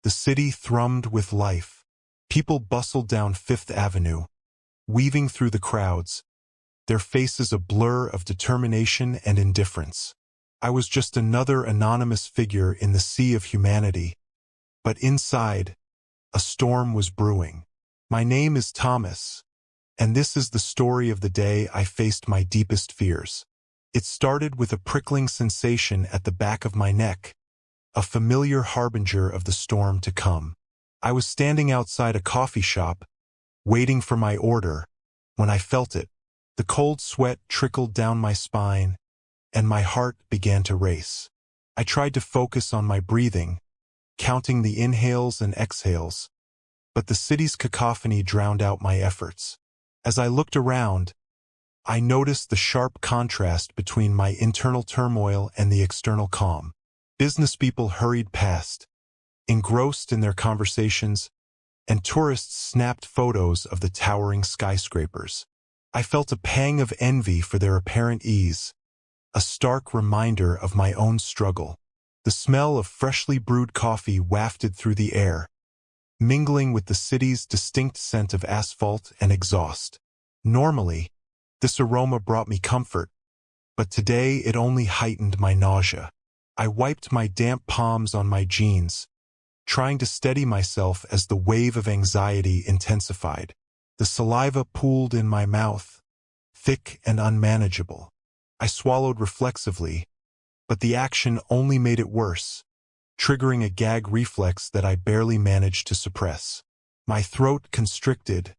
The city thrummed with life. People bustled down Fifth Avenue, weaving through the crowds, their faces a blur of determination and indifference. I was just another anonymous figure in the sea of humanity, but inside, a storm was brewing. My name is Thomas, and this is the story of the day I faced my deepest fears. It started with a prickling sensation at the back of my neck, a familiar harbinger of the storm to come. I was standing outside a coffee shop, waiting for my order, when I felt it. The cold sweat trickled down my spine, and my heart began to race. I tried to focus on my breathing, counting the inhales and exhales, but the city's cacophony drowned out my efforts. As I looked around, I noticed the sharp contrast between my internal turmoil and the external calm. Business people hurried past, engrossed in their conversations, and tourists snapped photos of the towering skyscrapers. I felt a pang of envy for their apparent ease, a stark reminder of my own struggle. The smell of freshly brewed coffee wafted through the air, mingling with the city's distinct scent of asphalt and exhaust. Normally, this aroma brought me comfort, but today it only heightened my nausea. I wiped my damp palms on my jeans, trying to steady myself as the wave of anxiety intensified. The saliva pooled in my mouth, thick and unmanageable. I swallowed reflexively, but the action only made it worse, triggering a gag reflex that I barely managed to suppress. My throat constricted,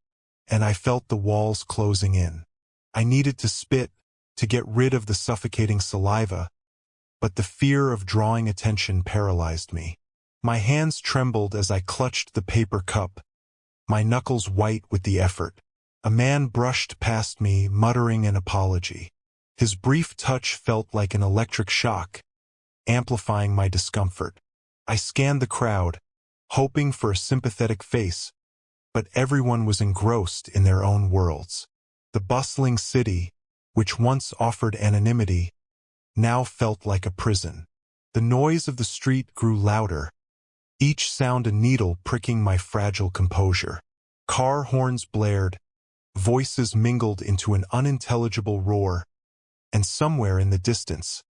and I felt the walls closing in. I needed to spit to get rid of the suffocating saliva, but the fear of drawing attention paralyzed me. My hands trembled as I clutched the paper cup, my knuckles white with the effort. A man brushed past me, muttering an apology. His brief touch felt like an electric shock, amplifying my discomfort. I scanned the crowd, hoping for a sympathetic face, but everyone was engrossed in their own worlds. The bustling city, which once offered anonymity, now felt like a prison. The noise of the street grew louder, each sound a needle pricking my fragile composure. Car horns blared, voices mingled into an unintelligible roar, and somewhere in the distance,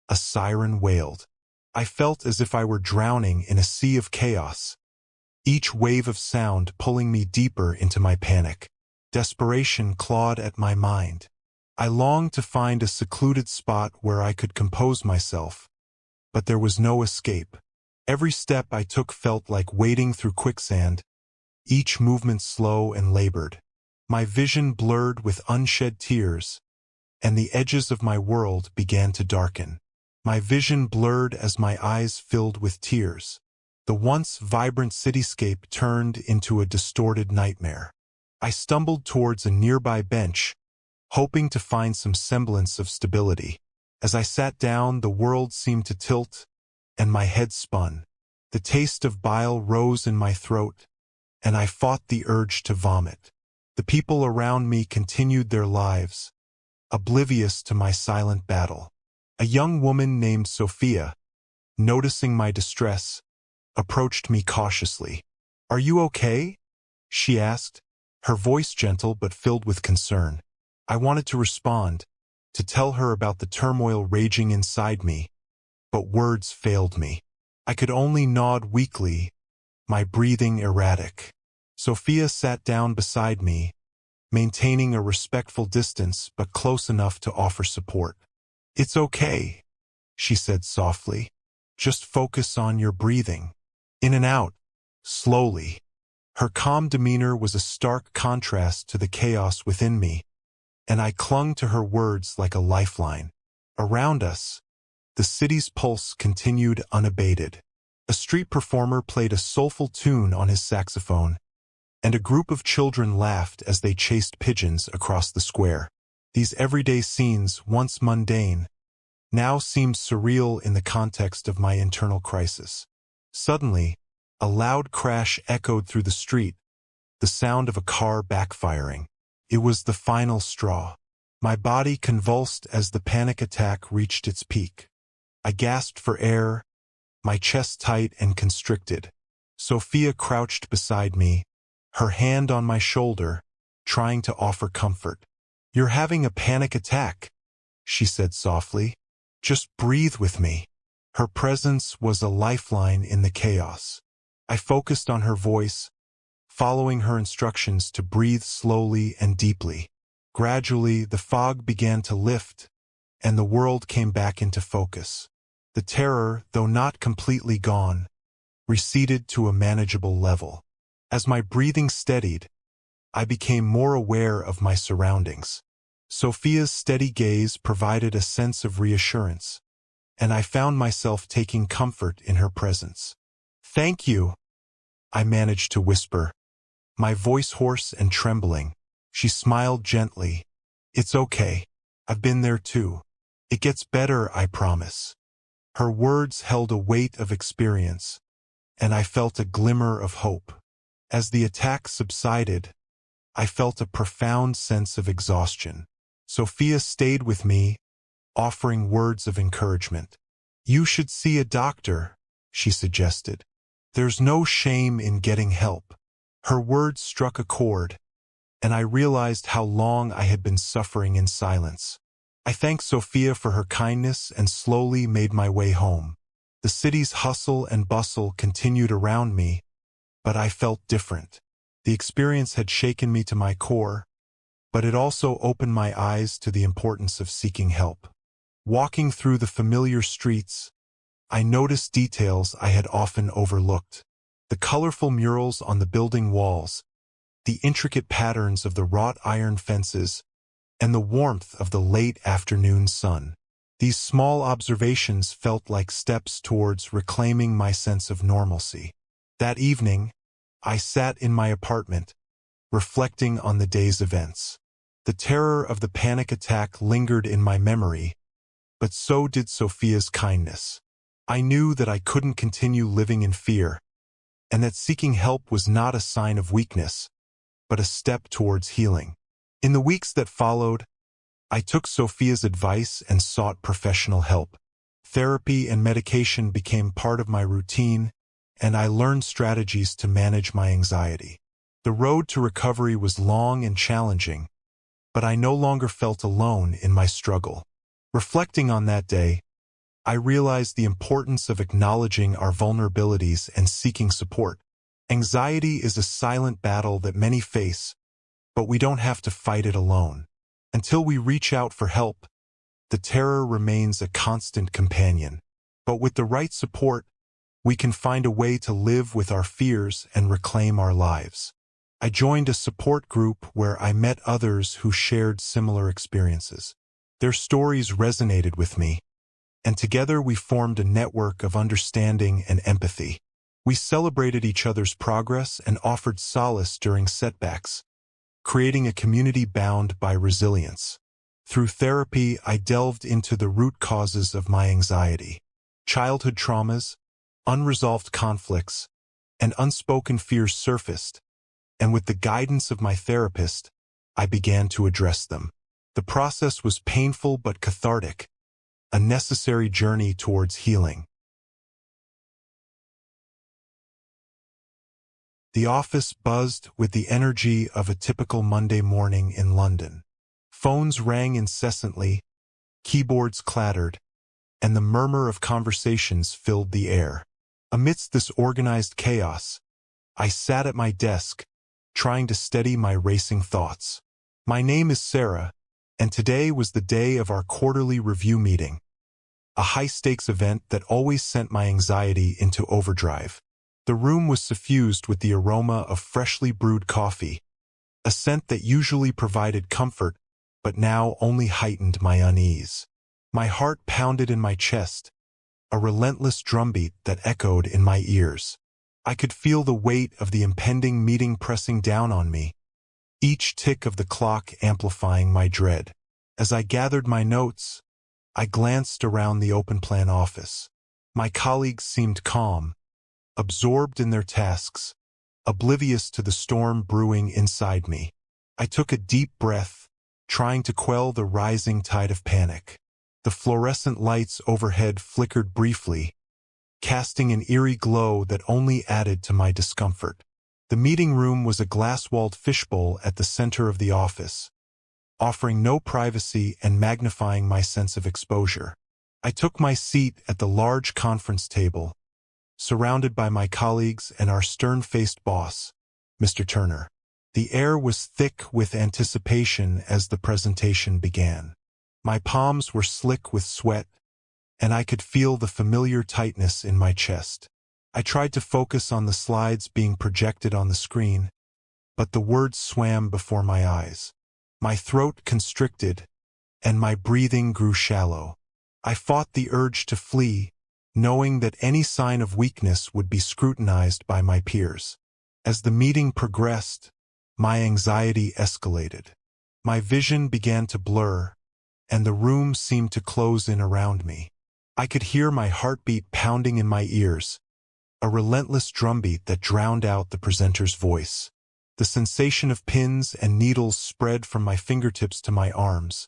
a siren wailed. I felt as if I were drowning in a sea of chaos, each wave of sound pulling me deeper into my panic. Desperation clawed at my mind. I longed to find a secluded spot where I could compose myself, but there was no escape. Every step I took felt like wading through quicksand, each movement slow and labored. My vision blurred with unshed tears, and the edges of my world began to darken. My vision blurred as my eyes filled with tears. The once vibrant cityscape turned into a distorted nightmare. I stumbled towards a nearby bench, hoping to find some semblance of stability. As I sat down, the world seemed to tilt, and my head spun. The taste of bile rose in my throat, and I fought the urge to vomit. The people around me continued their lives, oblivious to my silent battle. A young woman named Sophia, noticing my distress, approached me cautiously. "Are you okay?" she asked, her voice gentle but filled with concern. I wanted to respond, to tell her about the turmoil raging inside me, but words failed me. I could only nod weakly, my breathing erratic. Sophia sat down beside me, maintaining a respectful distance but close enough to offer support. "It's okay," she said softly. "Just focus on your breathing. In and out, slowly." Her calm demeanor was a stark contrast to the chaos within me, and I clung to her words like a lifeline. Around us, the city's pulse continued unabated. A street performer played a soulful tune on his saxophone, and a group of children laughed as they chased pigeons across the square. These everyday scenes, once mundane, now seemed surreal in the context of my internal crisis. Suddenly, a loud crash echoed through the street, the sound of a car backfiring. It was the final straw. My body convulsed as the panic attack reached its peak. I gasped for air, my chest tight and constricted. Sophia crouched beside me, her hand on my shoulder, trying to offer comfort. "You're having a panic attack," she said softly. "Just breathe with me." Her presence was a lifeline in the chaos. I focused on her voice, following her instructions to breathe slowly and deeply. Gradually, the fog began to lift, and the world came back into focus. The terror, though not completely gone, receded to a manageable level. As my breathing steadied, I became more aware of my surroundings. Sophia's steady gaze provided a sense of reassurance, and I found myself taking comfort in her presence. "Thank you," I managed to whisper, my voice hoarse and trembling. She smiled gently. "It's okay. I've been there too. It gets better, I promise." Her words held a weight of experience, and I felt a glimmer of hope. As the attack subsided, I felt a profound sense of exhaustion. Sophia stayed with me, offering words of encouragement. "You should see a doctor," she suggested. "There's no shame in getting help." Her words struck a chord, and I realized how long I had been suffering in silence. I thanked Sophia for her kindness and slowly made my way home. The city's hustle and bustle continued around me, but I felt different. The experience had shaken me to my core, but it also opened my eyes to the importance of seeking help. Walking through the familiar streets, I noticed details I had often overlooked. The colorful murals on the building walls, the intricate patterns of the wrought iron fences, and the warmth of the late afternoon sun. These small observations felt like steps towards reclaiming my sense of normalcy. That evening, I sat in my apartment, reflecting on the day's events. The terror of the panic attack lingered in my memory, but so did Sophia's kindness. I knew that I couldn't continue living in fear, and that seeking help was not a sign of weakness, but a step towards healing. In the weeks that followed, I took Sophia's advice and sought professional help. Therapy and medication became part of my routine, and I learned strategies to manage my anxiety. The road to recovery was long and challenging, but I no longer felt alone in my struggle. Reflecting on that day, I realized the importance of acknowledging our vulnerabilities and seeking support. Anxiety is a silent battle that many face, but we don't have to fight it alone. Until we reach out for help, the terror remains a constant companion. But with the right support, we can find a way to live with our fears and reclaim our lives. I joined a support group where I met others who shared similar experiences. Their stories resonated with me, and together we formed a network of understanding and empathy. We celebrated each other's progress and offered solace during setbacks, creating a community bound by resilience. Through therapy, I delved into the root causes of my anxiety. Childhood traumas, unresolved conflicts, and unspoken fears surfaced, and with the guidance of my therapist, I began to address them. The process was painful but cathartic, a necessary journey towards healing. The office buzzed with the energy of a typical Monday morning in London. Phones rang incessantly, keyboards clattered, and the murmur of conversations filled the air. Amidst this organized chaos, I sat at my desk, trying to steady my racing thoughts. My name is Sarah, and today was the day of our quarterly review meeting, a high-stakes event that always sent my anxiety into overdrive. The room was suffused with the aroma of freshly brewed coffee, a scent that usually provided comfort, but now only heightened my unease. My heart pounded in my chest, a relentless drumbeat that echoed in my ears. I could feel the weight of the impending meeting pressing down on me, each tick of the clock amplifying my dread. As I gathered my notes, I glanced around the open-plan office. My colleagues seemed calm, absorbed in their tasks, oblivious to the storm brewing inside me. I took a deep breath, trying to quell the rising tide of panic. The fluorescent lights overhead flickered briefly, casting an eerie glow that only added to my discomfort. The meeting room was a glass-walled fishbowl at the center of the office, offering no privacy and magnifying my sense of exposure. I took my seat at the large conference table, surrounded by my colleagues and our stern-faced boss, Mr. Turner. The air was thick with anticipation as the presentation began. My palms were slick with sweat, and I could feel the familiar tightness in my chest. I tried to focus on the slides being projected on the screen, but the words swam before my eyes. My throat constricted, and my breathing grew shallow. I fought the urge to flee, knowing that any sign of weakness would be scrutinized by my peers. As the meeting progressed, my anxiety escalated. My vision began to blur, and the room seemed to close in around me. I could hear my heartbeat pounding in my ears, a relentless drumbeat that drowned out the presenter's voice. The sensation of pins and needles spread from my fingertips to my arms,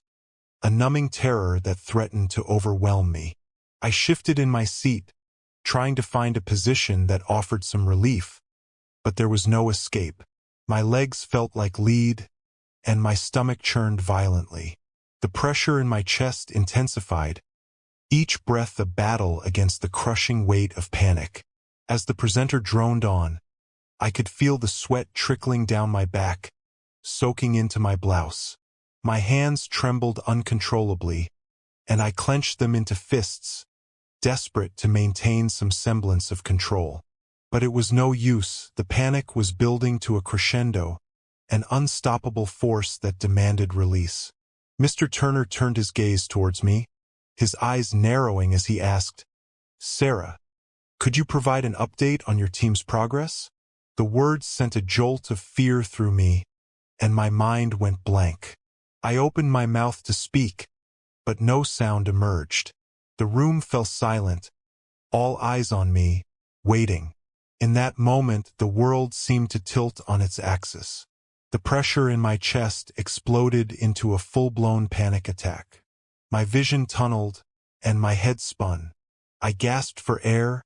a numbing terror that threatened to overwhelm me. I shifted in my seat, trying to find a position that offered some relief, but there was no escape. My legs felt like lead, and my stomach churned violently. The pressure in my chest intensified, each breath a battle against the crushing weight of panic. As the presenter droned on, I could feel the sweat trickling down my back, soaking into my blouse. My hands trembled uncontrollably, and I clenched them into fists, desperate to maintain some semblance of control. But it was no use. The panic was building to a crescendo, an unstoppable force that demanded release. Mr. Turner turned his gaze towards me, his eyes narrowing as he asked, "Sarah, could you provide an update on your team's progress?" The words sent a jolt of fear through me, and my mind went blank. I opened my mouth to speak, but no sound emerged. The room fell silent, all eyes on me, waiting. In that moment, the world seemed to tilt on its axis. The pressure in my chest exploded into a full-blown panic attack. My vision tunneled, and my head spun. I gasped for air,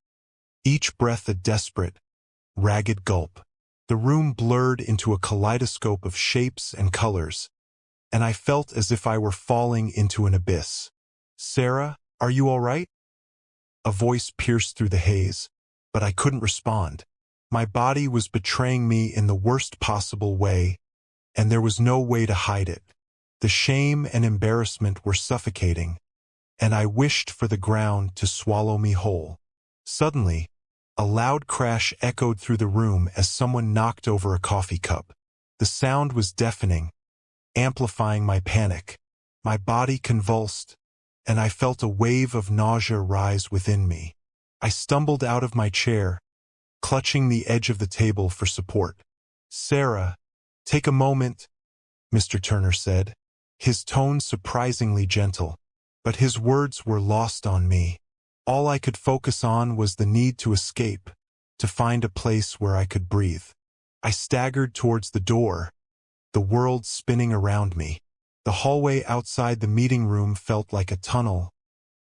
each breath a desperate, ragged gulp. The room blurred into a kaleidoscope of shapes and colors, and I felt as if I were falling into an abyss. "Sarah, are you all right?" A voice pierced through the haze, but I couldn't respond. My body was betraying me in the worst possible way, and there was no way to hide it. The shame and embarrassment were suffocating, and I wished for the ground to swallow me whole. Suddenly, a loud crash echoed through the room as someone knocked over a coffee cup. The sound was deafening, amplifying my panic. My body convulsed, and I felt a wave of nausea rise within me. I stumbled out of my chair, clutching the edge of the table for support. "Sarah, take a moment," Mr. Turner said, his tone surprisingly gentle, but his words were lost on me. All I could focus on was the need to escape, to find a place where I could breathe. I staggered towards the door, the world spinning around me. The hallway outside the meeting room felt like a tunnel,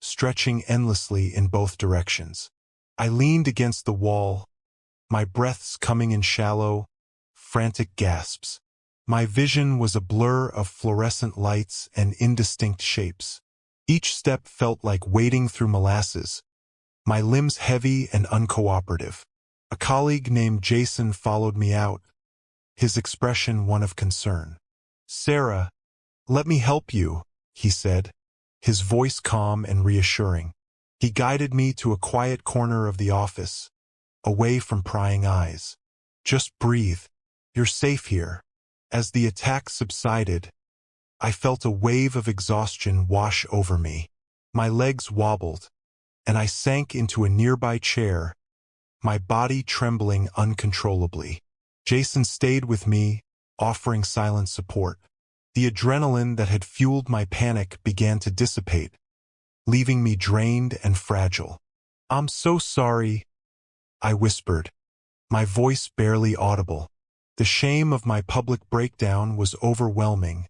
stretching endlessly in both directions. I leaned against the wall, my breaths coming in shallow, frantic gasps. My vision was a blur of fluorescent lights and indistinct shapes. Each step felt like wading through molasses, my limbs heavy and uncooperative. A colleague named Jason followed me out, his expression one of concern. "Sarah, let me help you," he said, his voice calm and reassuring. He guided me to a quiet corner of the office, away from prying eyes. "Just breathe. You're safe here." As the attack subsided, I felt a wave of exhaustion wash over me. My legs wobbled, and I sank into a nearby chair, my body trembling uncontrollably. Jason stayed with me, offering silent support. The adrenaline that had fueled my panic began to dissipate, leaving me drained and fragile. "I'm so sorry," I whispered, my voice barely audible. The shame of my public breakdown was overwhelming,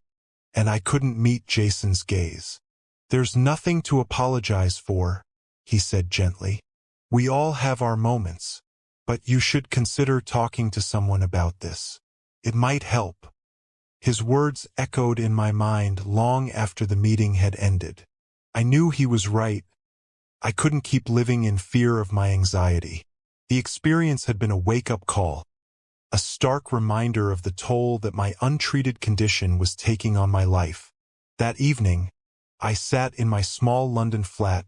and I couldn't meet Jason's gaze. "There's nothing to apologize for," he said gently. We all have our moments, but you should consider talking to someone about this. It might help." His words echoed in my mind long after the meeting had ended. I knew he was right. I couldn't keep living in fear of my anxiety. The experience had been a wake-up call, a stark reminder of the toll that my untreated condition was taking on my life. That evening, I sat in my small London flat,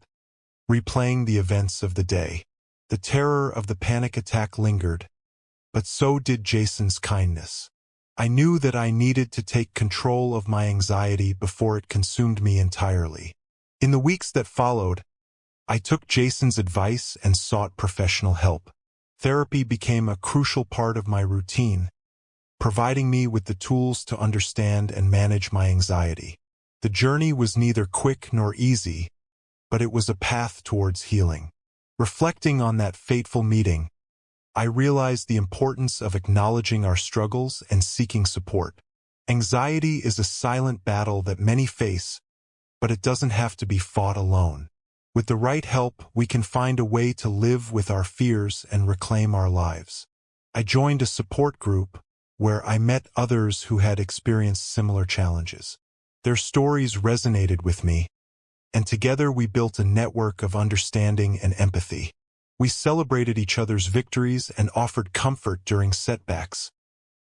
replaying the events of the day. The terror of the panic attack lingered, but so did Jason's kindness. I knew that I needed to take control of my anxiety before it consumed me entirely. In the weeks that followed, I took Jason's advice and sought professional help. Therapy became a crucial part of my routine, providing me with the tools to understand and manage my anxiety. The journey was neither quick nor easy, but it was a path towards healing. Reflecting on that fateful meeting, I realized the importance of acknowledging our struggles and seeking support. Anxiety is a silent battle that many face, but it doesn't have to be fought alone. With the right help, we can find a way to live with our fears and reclaim our lives. I joined a support group where I met others who had experienced similar challenges. Their stories resonated with me, and together we built a network of understanding and empathy. We celebrated each other's victories and offered comfort during setbacks,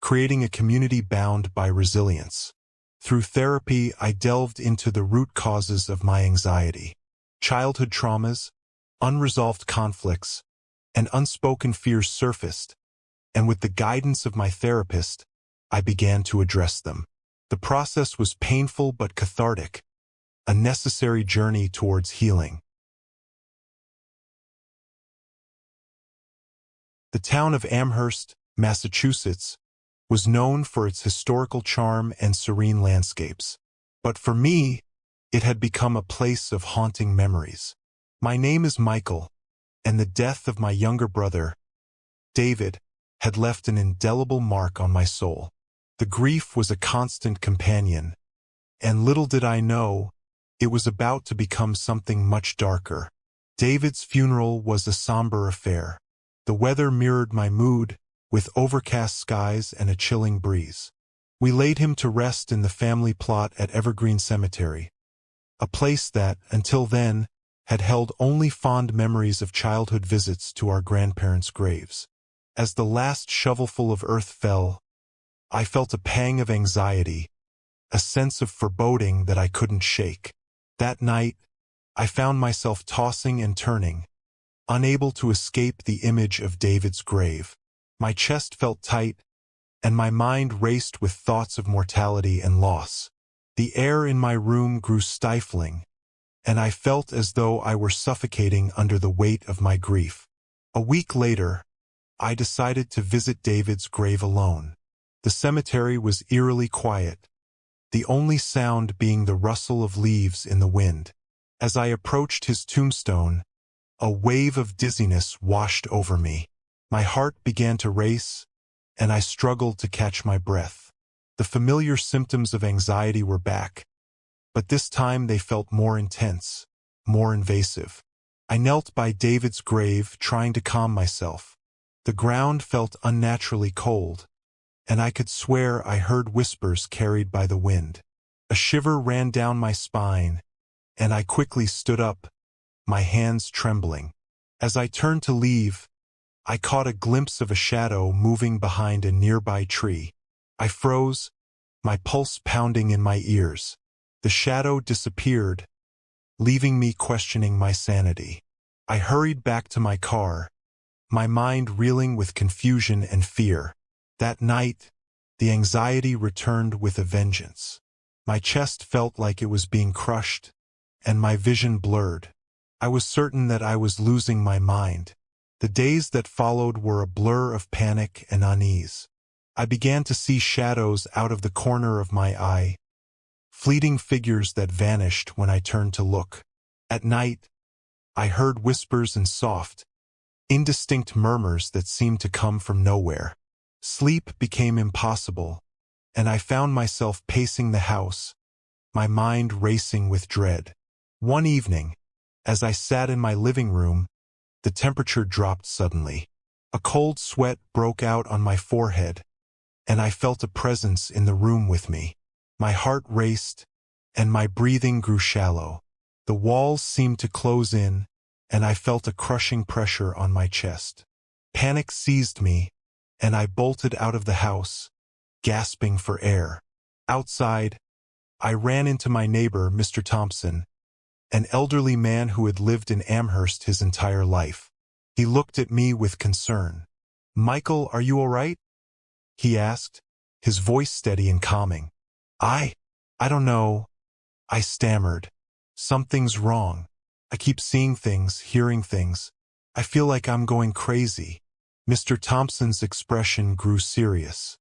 creating a community bound by resilience. Through therapy, I delved into the root causes of my anxiety. Childhood traumas, unresolved conflicts, and unspoken fears surfaced, and with the guidance of my therapist, I began to address them. The process was painful but cathartic, a necessary journey towards healing. The town of Amherst, Massachusetts, was known for its historical charm and serene landscapes. But for me, it had become a place of haunting memories. My name is Michael, and the death of my younger brother, David, had left an indelible mark on my soul. The grief was a constant companion, and little did I know, it was about to become something much darker. David's funeral was a somber affair. The weather mirrored my mood, with overcast skies and a chilling breeze. We laid him to rest in the family plot at Evergreen Cemetery, a place that, until then, had held only fond memories of childhood visits to our grandparents' graves. As the last shovelful of earth fell, I felt a pang of anxiety, a sense of foreboding that I couldn't shake. That night, I found myself tossing and turning, unable to escape the image of David's grave. My chest felt tight, and my mind raced with thoughts of mortality and loss. The air in my room grew stifling, and I felt as though I were suffocating under the weight of my grief. A week later, I decided to visit David's grave alone. The cemetery was eerily quiet, the only sound being the rustle of leaves in the wind. As I approached his tombstone, a wave of dizziness washed over me. My heart began to race, and I struggled to catch my breath. The familiar symptoms of anxiety were back, but this time they felt more intense, more invasive. I knelt by David's grave, trying to calm myself. The ground felt unnaturally cold, and I could swear I heard whispers carried by the wind. A shiver ran down my spine, and I quickly stood up, my hands trembling. As I turned to leave, I caught a glimpse of a shadow moving behind a nearby tree. I froze, my pulse pounding in my ears. The shadow disappeared, leaving me questioning my sanity. I hurried back to my car, my mind reeling with confusion and fear. That night, the anxiety returned with a vengeance. My chest felt like it was being crushed, and my vision blurred. I was certain that I was losing my mind. The days that followed were a blur of panic and unease. I began to see shadows out of the corner of my eye, fleeting figures that vanished when I turned to look. At night, I heard whispers and soft, indistinct murmurs that seemed to come from nowhere. Sleep became impossible, and I found myself pacing the house, my mind racing with dread. One evening, as I sat in my living room, the temperature dropped suddenly. A cold sweat broke out on my forehead, and I felt a presence in the room with me. My heart raced, and my breathing grew shallow. The walls seemed to close in, and I felt a crushing pressure on my chest. Panic seized me, and I bolted out of the house, gasping for air. Outside, I ran into my neighbor, Mr. Thompson, an elderly man who had lived in Amherst his entire life. He looked at me with concern. "Michael, are you all right?" he asked, his voice steady and calming. I don't know," I stammered. "Something's wrong. I keep seeing things, hearing things. I feel like I'm going crazy." Mr. Thompson's expression grew serious.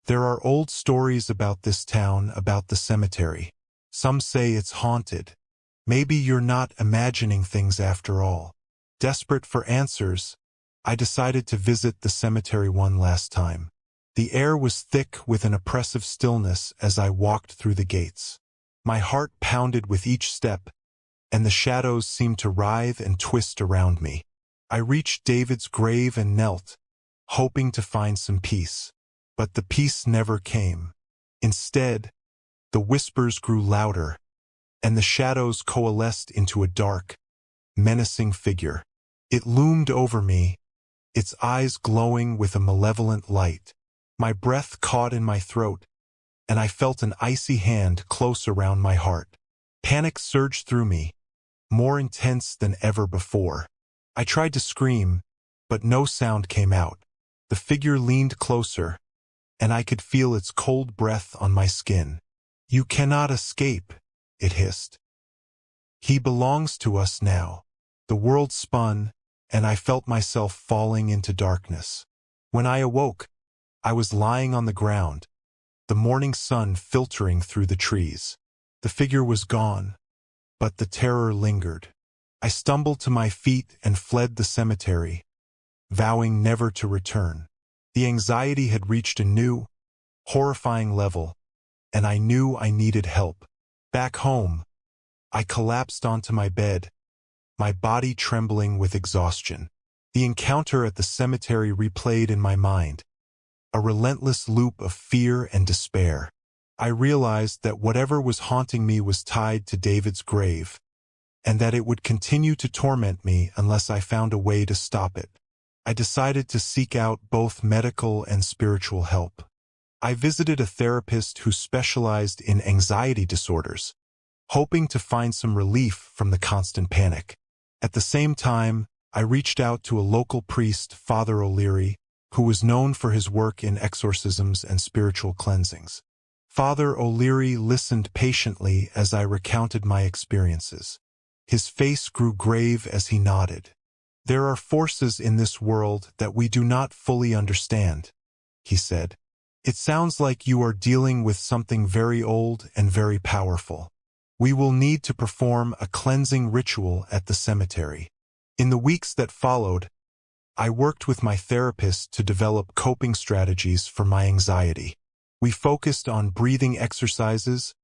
"There are old stories about this town, about the cemetery. Some say it's haunted. Maybe you're not imagining things after all." Desperate for answers, I decided to visit the cemetery one last time. The air was thick with an oppressive stillness as I walked through the gates. My heart pounded with each step, and the shadows seemed to writhe and twist around me. I reached David's grave and knelt, hoping to find some peace. But the peace never came. Instead, the whispers grew louder, and the shadows coalesced into a dark, menacing figure. It loomed over me, its eyes glowing with a malevolent light. My breath caught in my throat, and I felt an icy hand close around my heart. Panic surged through me, more intense than ever before. I tried to scream, but no sound came out. The figure leaned closer, and I could feel its cold breath on my skin. "You cannot escape," it hissed. "He belongs to us now." The world spun, and I felt myself falling into darkness. When I awoke, I was lying on the ground, the morning sun filtering through the trees. The figure was gone, but the terror lingered. I stumbled to my feet and fled the cemetery, vowing never to return. The anxiety had reached a new, horrifying level, and I knew I needed help. Back home, I collapsed onto my bed, my body trembling with exhaustion. The encounter at the cemetery replayed in my mind, a relentless loop of fear and despair. I realized that whatever was haunting me was tied to David's grave, and that it would continue to torment me unless I found a way to stop it. I decided to seek out both medical and spiritual help. I visited a therapist who specialized in anxiety disorders, hoping to find some relief from the constant panic. At the same time, I reached out to a local priest, Father O'Leary, who was known for his work in exorcisms and spiritual cleansings. Father O'Leary listened patiently as I recounted my experiences. His face grew grave as he nodded. "There are forces in this world that we do not fully understand," he said. "It sounds like you are dealing with something very old and very powerful. We will need to perform a cleansing ritual at the cemetery." In the weeks that followed, I worked with my therapist to develop coping strategies for my anxiety. We focused on breathing exercises,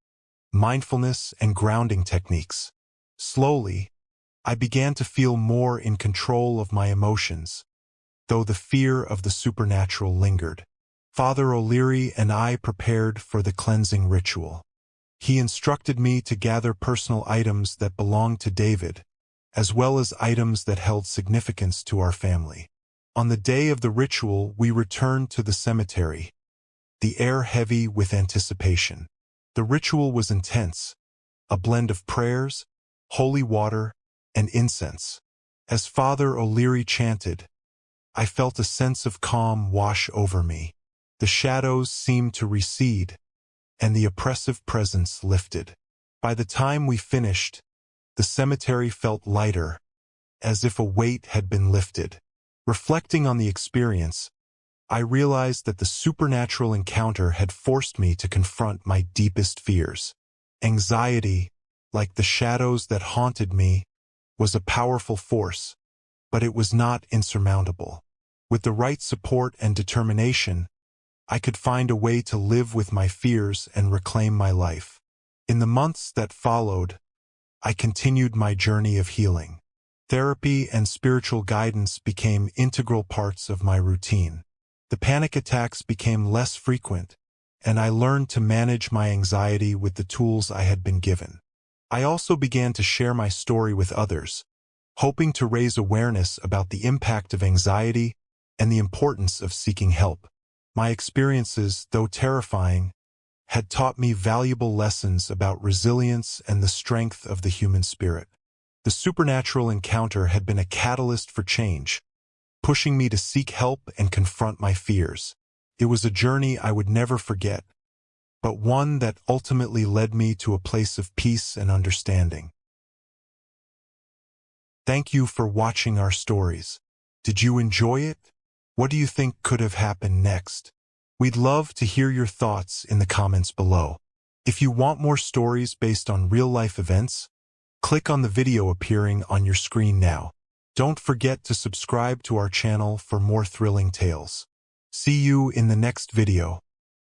mindfulness, and grounding techniques. Slowly, I began to feel more in control of my emotions, though the fear of the supernatural lingered. Father O'Leary and I prepared for the cleansing ritual. He instructed me to gather personal items that belonged to David, as well as items that held significance to our family. On the day of the ritual, we returned to the cemetery, the air heavy with anticipation. The ritual was intense, a blend of prayers, holy water, and incense. As Father O'Leary chanted, I felt a sense of calm wash over me. The shadows seemed to recede, and the oppressive presence lifted. By the time we finished, the cemetery felt lighter, as if a weight had been lifted. Reflecting on the experience, I realized that the supernatural encounter had forced me to confront my deepest fears. Anxiety, like the shadows that haunted me, was a powerful force, but it was not insurmountable. With the right support and determination, I could find a way to live with my fears and reclaim my life. In the months that followed, I continued my journey of healing. Therapy and spiritual guidance became integral parts of my routine. The panic attacks became less frequent, and I learned to manage my anxiety with the tools I had been given. I also began to share my story with others, hoping to raise awareness about the impact of anxiety and the importance of seeking help. My experiences, though terrifying, had taught me valuable lessons about resilience and the strength of the human spirit. The supernatural encounter had been a catalyst for change, pushing me to seek help and confront my fears. It was a journey I would never forget, but one that ultimately led me to a place of peace and understanding. Thank you for watching our stories. Did you enjoy it? What do you think could have happened next? We'd love to hear your thoughts in the comments below. If you want more stories based on real-life events, click on the video appearing on your screen now. Don't forget to subscribe to our channel for more thrilling tales. See you in the next video.